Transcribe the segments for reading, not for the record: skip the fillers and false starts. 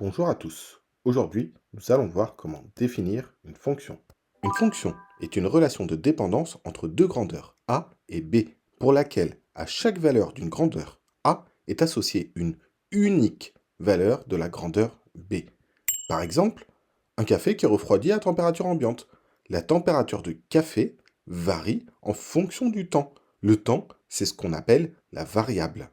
Bonjour à tous. Aujourd'hui, nous allons voir comment définir une fonction. Une fonction est une relation de dépendance entre deux grandeurs, a et b, pour laquelle à chaque valeur d'une grandeur a est associée une unique valeur de la grandeur b. Par exemple, un café qui refroidit à température ambiante. La température du café varie en fonction du temps. Le temps, c'est ce qu'on appelle la variable.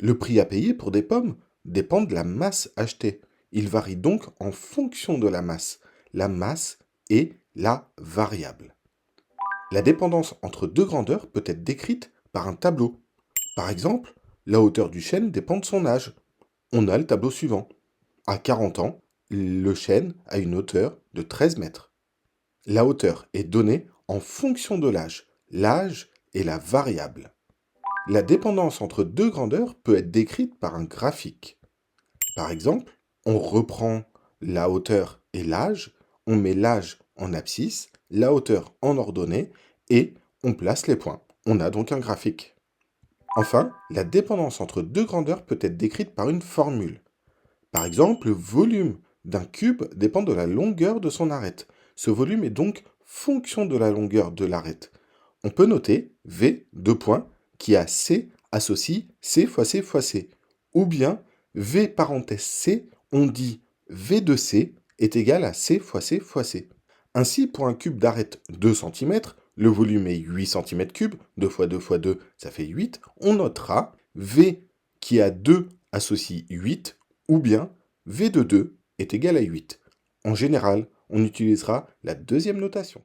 Le prix à payer pour des pommes dépend de la masse achetée. Il varie donc en fonction de la masse. La masse est la variable. La dépendance entre deux grandeurs peut être décrite par un tableau. Par exemple, la hauteur du chêne dépend de son âge. On a le tableau suivant. À 40 ans, le chêne a une hauteur de 13 mètres. La hauteur est donnée en fonction de l'âge. L'âge est la variable. La dépendance entre deux grandeurs peut être décrite par un graphique. Par exemple, on reprend la hauteur et l'âge, on met l'âge en abscisse, la hauteur en ordonnée, et on place les points. On a donc un graphique. Enfin, la dépendance entre deux grandeurs peut être décrite par une formule. Par exemple, le volume d'un cube dépend de la longueur de son arête. Ce volume est donc fonction de la longueur de l'arête. On peut noter V, deux points, qui a C associe C fois C fois C. Ou bien V parenthèse C, on dit V de C est égal à C fois C fois C. Ainsi, pour un cube d'arête 2 cm, le volume est 8 cm3, 2 fois 2 fois 2, ça fait 8. On notera V qui a 2 associe 8, ou bien V de 2 est égal à 8. En général, on utilisera la deuxième notation.